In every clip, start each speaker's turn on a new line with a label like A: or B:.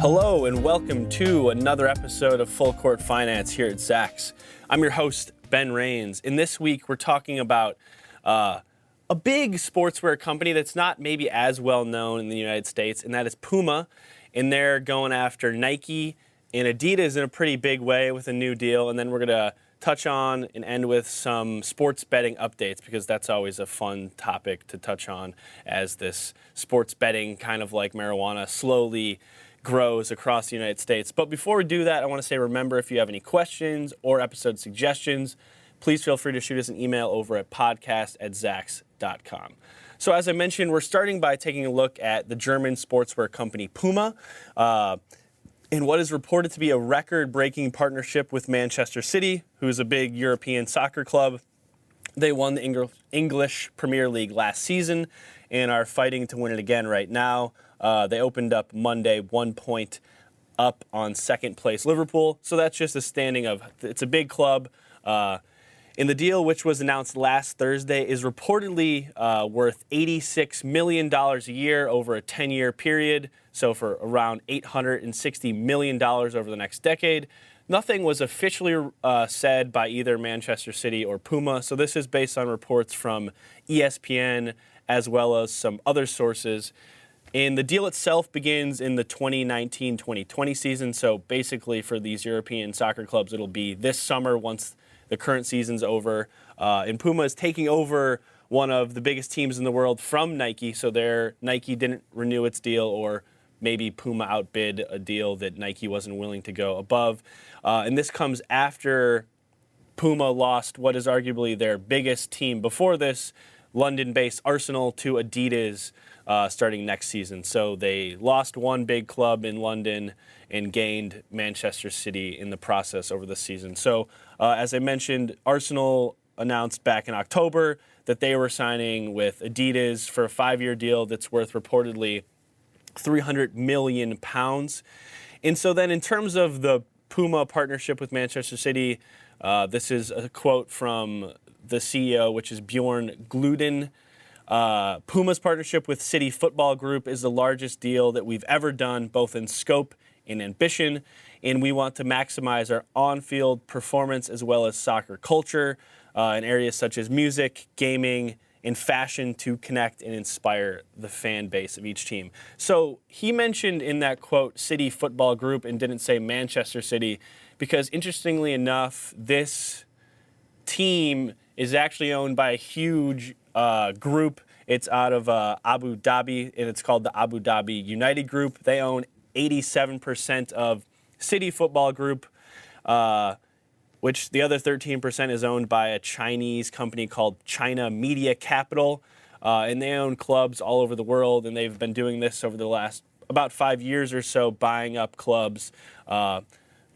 A: Hello and welcome to another episode of Full Court Finance here at Zacks. I'm your host, Ben Rains. And this week we're talking about a big sportswear company that's not maybe as well known in the United States, and that is Puma. And they're going after Nike and Adidas in a pretty big way with a new deal. And then we're going to touch on and end with some sports betting updates, because that's always a fun topic to touch on as this sports betting, kind of like marijuana, slowly grows across the United States. But before we do that, I want to say, remember, if you have any questions or episode suggestions, please feel free to shoot us an email over at podcast@zacks.com. So as I mentioned, we're starting by taking a look at the German sportswear company Puma, in what is reported to be a record-breaking partnership with Manchester City, who is a big European soccer club. They won the English Premier League last season and are fighting to win it again right now. They opened up Monday 1 point up on second place Liverpool. So that's just a standing of, it's a big club. And the deal, which was announced last Thursday, is reportedly worth $86 million a year over a 10-year period. So for around $860 million over the next decade. Nothing was officially said by either Manchester City or Puma. So this is based on reports from ESPN as well as some other sources. And the deal itself begins in the 2019-2020 season. So basically for these European soccer clubs, it'll be this summer once the current season's over. And Puma is taking over one of the biggest teams in the world from Nike. So Nike didn't renew its deal, or maybe Puma outbid a deal that Nike wasn't willing to go above. And this comes after Puma lost what is arguably their biggest team before this, London-based Arsenal, to Adidas starting next season. So they lost one big club in London and gained Manchester City in the process over the season. So as I mentioned, Arsenal announced back in October that they were signing with Adidas for a 5-year deal that's worth reportedly £300 million. And so then in terms of the Puma partnership with Manchester City, this is a quote from the CEO, which is Bjorn Gluden. Puma's partnership with City Football Group is the largest deal that we've ever done, both in scope and ambition, and we want to maximize our on-field performance as well as soccer culture in areas such as music, gaming, and fashion to connect and inspire the fan base of each team. So he mentioned in that quote City Football Group and didn't say Manchester City, because interestingly enough, this team is actually owned by a huge group. It's out of Abu Dhabi, and it's called the Abu Dhabi United Group. They own 87% of City Football Group, which the other 13% is owned by a Chinese company called China Media Capital. And they own clubs all over the world, and they've been doing this over the last about 5 years or so, buying up clubs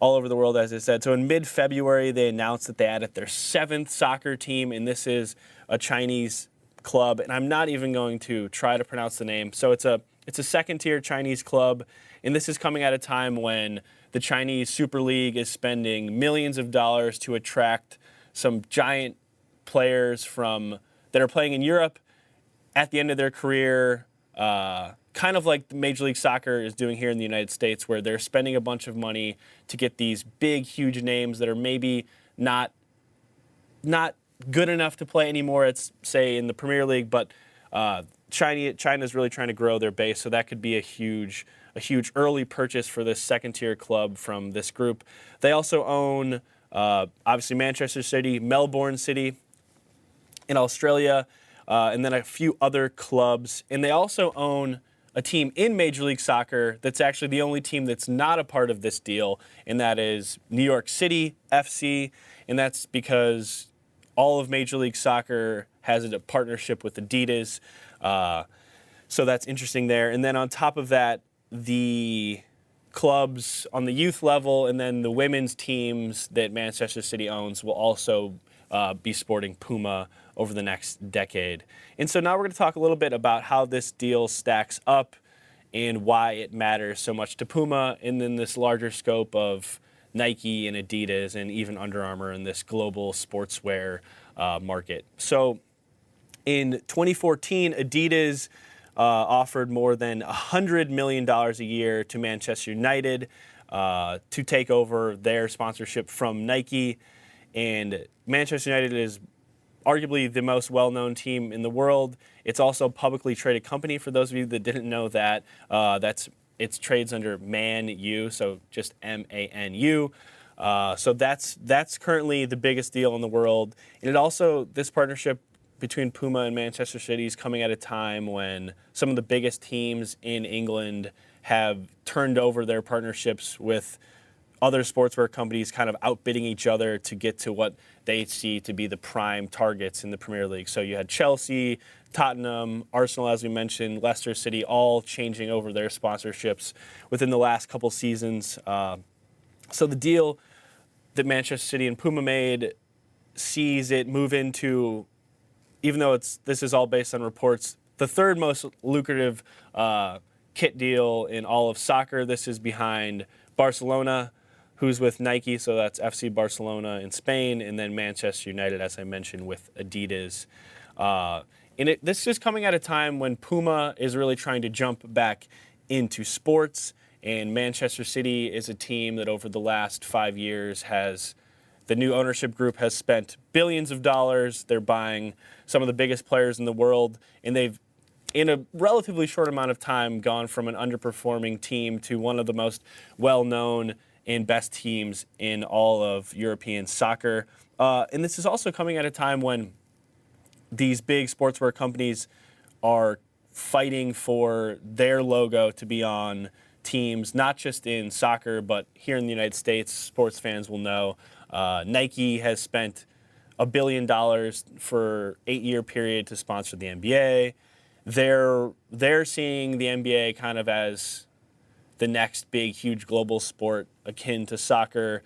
A: all over the world, as I said. So in mid-February, they announced that they added their 7th soccer team, and this is a Chinese club, and I'm not even going to try to pronounce the name. So it's a second-tier Chinese club, and this is coming at a time when the Chinese Super League is spending millions of dollars to attract some giant players that are playing in Europe at the end of their career, kind of like Major League Soccer is doing here in the United States, where they're spending a bunch of money to get these big, huge names that are maybe not good enough to play anymore at, say, in the Premier League, but China's really trying to grow their base, so that could be a huge early purchase for this second-tier club from this group. They also own, obviously, Manchester City, Melbourne City in Australia, and then a few other clubs. And they also own a team in Major League Soccer that's actually the only team that's not a part of this deal, and that is New York City FC, and that's because all of Major League Soccer has a partnership with Adidas, so that's interesting there. And then on top of that, the clubs on the youth level and then the women's teams that Manchester City owns will also be sporting Puma over the next decade. And so now we're going to talk a little bit about how this deal stacks up and why it matters so much to Puma, and then this larger scope of Nike and Adidas and even Under Armour in this global sportswear market. So in 2014, Adidas offered more than $100 million a year to Manchester United to take over their sponsorship from Nike. And Manchester United is arguably the most well-known team in the world. It's also a publicly traded company, for those of you that didn't know that. It trades under Man U, so just MANU. So that's currently the biggest deal in the world. And it also, this partnership between Puma and Manchester City is coming at a time when some of the biggest teams in England have turned over their partnerships with other sportswear companies, kind of outbidding each other to get to what they see to be the prime targets in the Premier League. So you had Chelsea, Tottenham, Arsenal, as we mentioned, Leicester City, all changing over their sponsorships within the last couple seasons. So the deal that Manchester City and Puma made sees it move into, even though this is all based on reports, the third most lucrative kit deal in all of soccer. This is behind Barcelona, who's with Nike, so that's FC Barcelona in Spain, and then Manchester United, as I mentioned, with Adidas. This is coming at a time when Puma is really trying to jump back into sports, and Manchester City is a team that over the last 5 years the new ownership group has spent billions of dollars. They're buying some of the biggest players in the world, and they've, in a relatively short amount of time, gone from an underperforming team to one of the most well-known and best teams in all of European soccer. And this is also coming at a time when these big sportswear companies are fighting for their logo to be on teams, not just in soccer, but here in the United States, sports fans will know. Nike has spent $1 billion for 8-year period to sponsor the NBA. They're seeing the NBA kind of as the next big, huge global sport akin to soccer.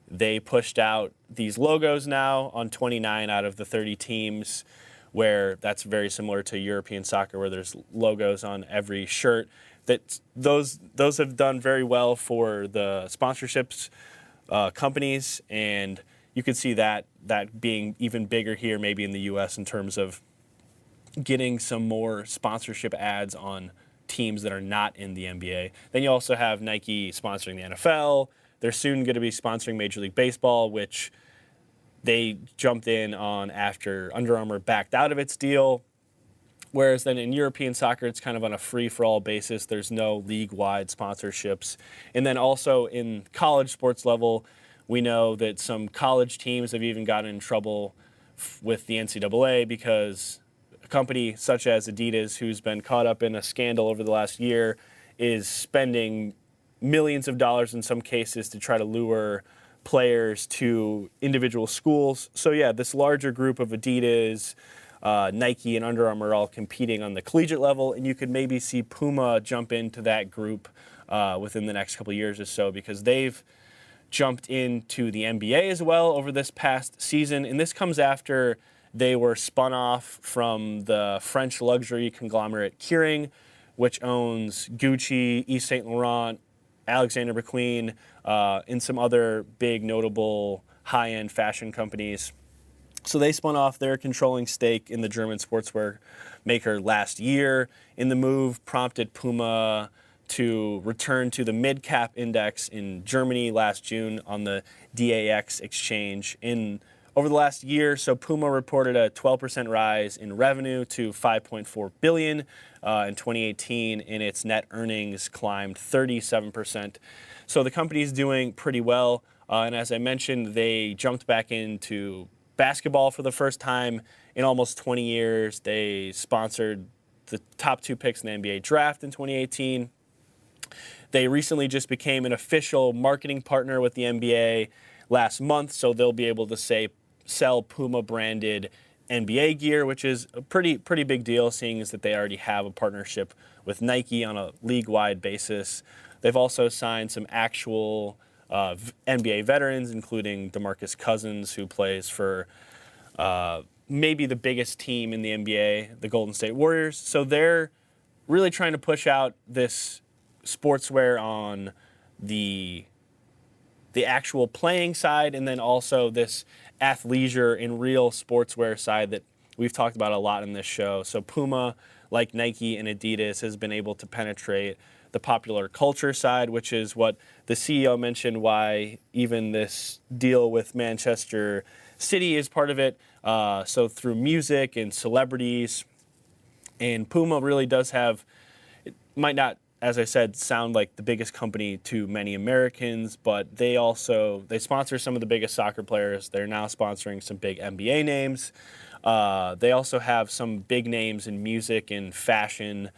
A: They pushed out these logos now on 29 out of the 30 teams, where that's very similar to European soccer, where there's logos on every shirt. Those have done very well for the sponsorships companies, and you could see that being even bigger here, maybe in the U.S. in terms of getting some more sponsorship ads on teams that are not in the NBA. Then you also have Nike sponsoring the NFL. They're soon going to be sponsoring Major League Baseball, which they jumped in on after Under Armour backed out of its deal. Whereas then in European soccer, it's kind of on a free-for-all basis. There's no league-wide sponsorships. And then also in college sports level, we know that some college teams have even gotten in trouble with the NCAA because a company such as Adidas, who's been caught up in a scandal over the last year, is spending millions of dollars in some cases to try to lure players to individual schools. So yeah, this larger group of Adidas, Nike, and Under Armour are all competing on the collegiate level, and you could maybe see Puma jump into that group within the next couple of years or so, because they've jumped into the NBA as well over this past season, and this comes after they were spun off from the French luxury conglomerate Kering, which owns Gucci, Yves Saint Laurent, Alexander McQueen, and some other big notable high-end fashion companies. So they spun off their controlling stake in the German sportswear maker last year. And the move prompted Puma to return to the mid-cap index in Germany last June on the DAX exchange. Over the last year, so Puma reported a 12% rise in revenue to $5.4 billion in 2018, and its net earnings climbed 37%. So the company's doing pretty well. And as I mentioned, they jumped back into basketball for the first time in almost 20 years. They sponsored the top 2 picks in the NBA draft in 2018. They recently just became an official marketing partner with the NBA last month, so they'll be able to sell Puma branded NBA gear, which is a pretty big deal, seeing as that they already have a partnership with Nike on a league-wide basis. They've also signed some actual NBA veterans, including DeMarcus Cousins, who plays for maybe the biggest team in the NBA, the Golden State Warriors. So they're really trying to push out this sportswear on the actual playing side, and then also this athleisure and real sportswear side that we've talked about a lot in this show. So Puma like Nike and Adidas, has been able to penetrate the popular culture side, which is what the CEO mentioned, why even this deal with Manchester City is part of it. So through music and celebrities, and Puma really does have, it might not, as I said, sound like the biggest company to many Americans, but they sponsor some of the biggest soccer players. They're now sponsoring some big NBA names. They also have some big names in music and fashion.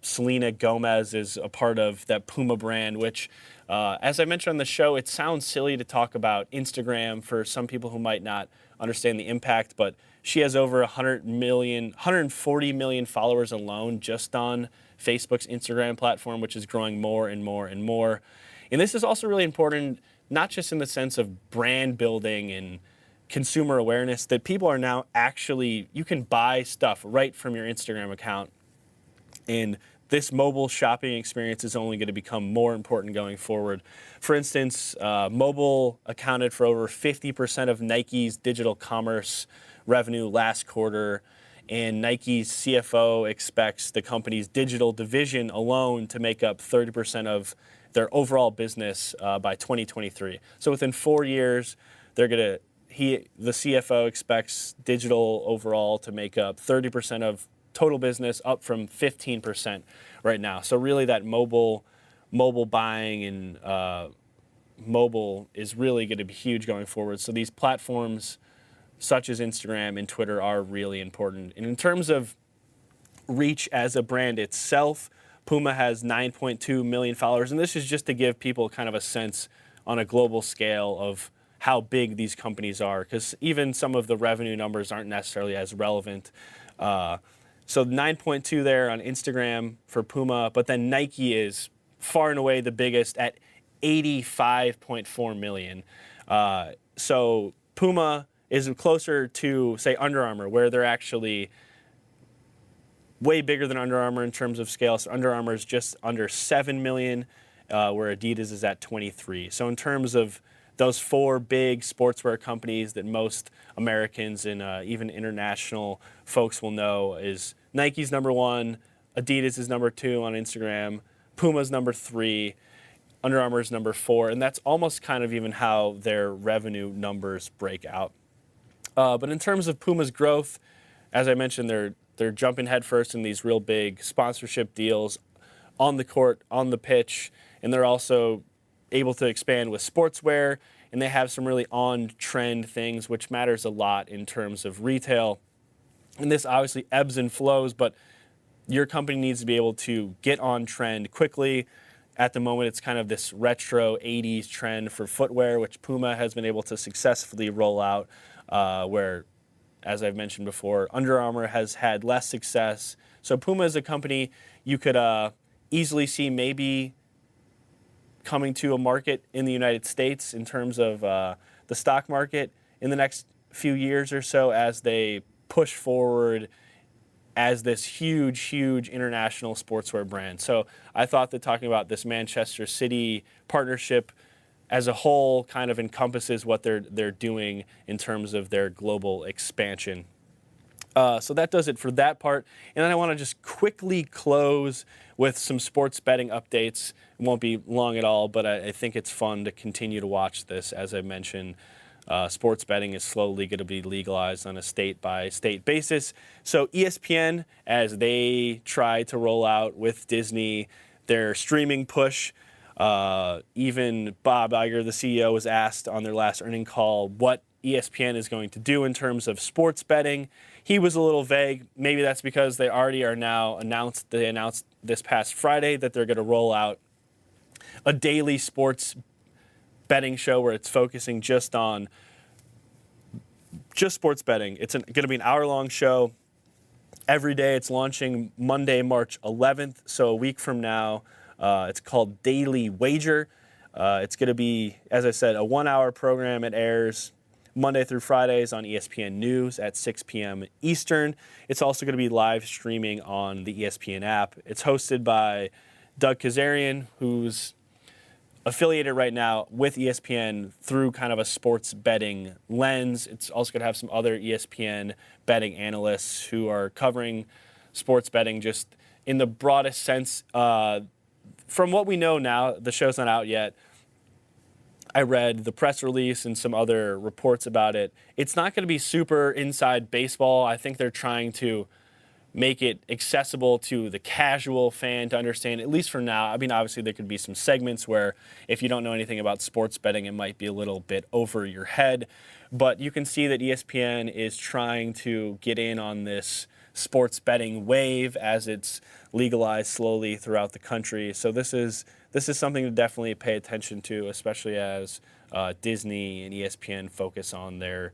A: Selena Gomez is a part of that Puma brand, which, as I mentioned on the show, it sounds silly to talk about Instagram for some people who might not understand the impact, but she has over 140 million followers alone just on Facebook's Instagram platform, which is growing more and more and more. And this is also really important, not just in the sense of brand building and consumer awareness, that people are now actually, you can buy stuff right from your Instagram account. And this mobile shopping experience is only going to become more important going forward. For instance, mobile accounted for over 50% of Nike's digital commerce revenue last quarter, and Nike's CFO expects the company's digital division alone to make up 30% of their overall business by 2023. So within 4 years, the CFO expects digital overall to make up 30% of total business, up from 15% right now. So really that mobile buying and mobile is really going to be huge going forward. So these platforms such as Instagram and Twitter are really important. And in terms of reach as a brand itself, Puma has 9.2 million followers. And this is just to give people kind of a sense on a global scale of how big these companies are, because even some of the revenue numbers aren't necessarily as relevant. So 9.2 there on Instagram for Puma, but then Nike is far and away the biggest at 85.4 million. So Puma is closer to, say, Under Armour, where they're actually way bigger than Under Armour in terms of scale. So Under Armour is just under 7 million, where Adidas is at 23. So in terms of those four big sportswear companies that most Americans and even international folks will know, is Nike's number one, Adidas is number two on Instagram, Puma's number three, Under Armour's number four, and that's almost kind of even how their revenue numbers break out. But in terms of Puma's growth, as I mentioned, they're jumping headfirst in these real big sponsorship deals on the court, on the pitch, and they're also able to expand with sportswear, and they have some really on-trend things, which matters a lot in terms of retail. And this obviously ebbs and flows, but your company needs to be able to get on trend quickly. At the moment, it's kind of this retro 80s trend for footwear, which Puma has been able to successfully roll out, where, as I've mentioned before, Under Armour has had less success. So Puma is a company you could easily see maybe coming to a market in the United States in terms of the stock market in the next few years or so, as they push forward as this huge international sportswear brand. So I thought that talking about this Manchester City partnership as a whole kind of encompasses what they're doing in terms of their global expansion. So that does it for that part. And then I want to just quickly close with some sports betting updates. It won't be long at all, but I think it's fun to continue to watch this. As I mentioned, sports betting is slowly going to be legalized on a state-by-state basis. So ESPN, as they try to roll out with Disney their streaming push, even Bob Iger, the CEO, was asked on their last earnings call what ESPN is going to do in terms of sports betting. He was a little vague. Maybe that's because they already are now announced. They announced this past Friday that they're going to roll out a daily sports betting show where it's focusing just sports betting. It's going to be an hour-long show every day. It's launching Monday, March 11th, so a week from now. It's called Daily Wager. It's going to be, as I said, a 1-hour program. It airs Monday through Fridays on ESPN News at 6 p.m. Eastern. It's also going to be live streaming on the ESPN app. It's hosted by Doug Kazarian, who's affiliated right now with ESPN through kind of a sports betting lens. It's also going to have some other ESPN betting analysts who are covering sports betting just in the broadest sense. From what we know now, the show's not out yet. I read the press release and some other reports about it. It's not going to be super inside baseball. I think they're trying to make it accessible to the casual fan to understand, at least for now. I mean, obviously there could be some segments where if you don't know anything about sports betting, it might be a little bit over your head. But you can see that ESPN is trying to get in on this sports betting wave as it's legalized slowly throughout the country. So this is something to definitely pay attention to, especially as Disney and ESPN focus on their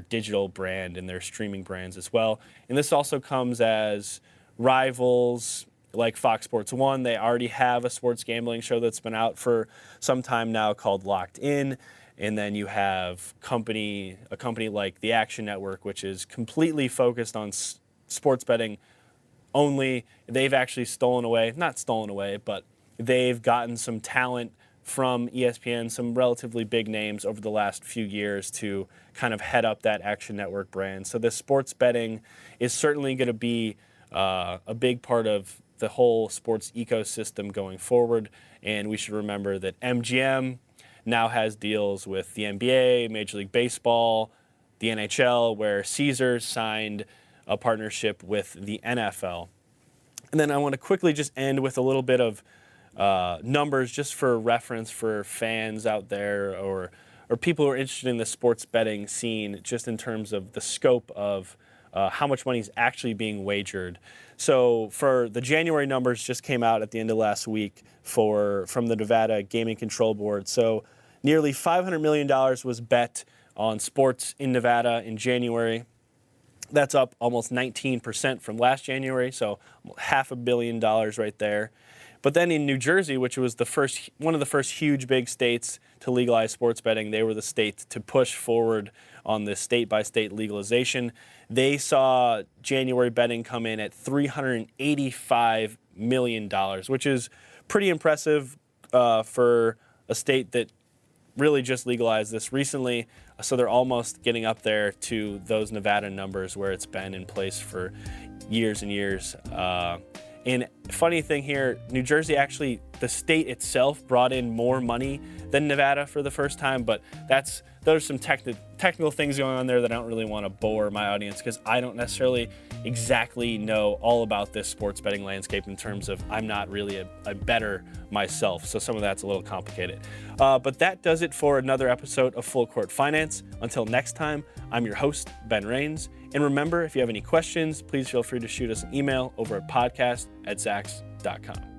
A: digital brand and their streaming brands as well. And this also comes as rivals like Fox Sports 1. They already have a sports gambling show that's been out for some time now called Locked In. And then you have a company like the Action Network, which is completely focused on sports betting only. They've actually not stolen away, but they've gotten some talent from ESPN, some relatively big names over the last few years to kind of head up that Action Network brand. So this sports betting is certainly going to be a big part of the whole sports ecosystem going forward. And we should remember that MGM now has deals with the NBA, Major League Baseball, the NHL, where Caesars signed a partnership with the NFL. And then I want to quickly just end with a little bit of numbers just for reference for fans out there or people who are interested in the sports betting scene, just in terms of the scope of how much money is actually being wagered. So for the January numbers just came out at the end of last week from the Nevada Gaming Control Board. So nearly $500 million was bet on sports in Nevada in January. That's up almost 19% from last January, so $500 million right there. But then in New Jersey, which was one of the first huge big states to legalize sports betting, they were the state to push forward on this state-by-state legalization. They saw January betting come in at $385 million, which is pretty impressive for a state that really just legalized this recently. So they're almost getting up there to those Nevada numbers where it's been in place for years and years. And funny thing here, New Jersey actually, the state itself brought in more money than Nevada for the first time, but there's some technical things going on there that I don't really want to bore my audience because I don't necessarily exactly know all about this sports betting landscape in terms of I'm not really a bettor myself, so some of that's a little complicated. But that does it for another episode of Full Court Finance. Until next time, I'm your host, Ben Rains. And remember, if you have any questions, please feel free to shoot us an email over at podcast@zacks.com.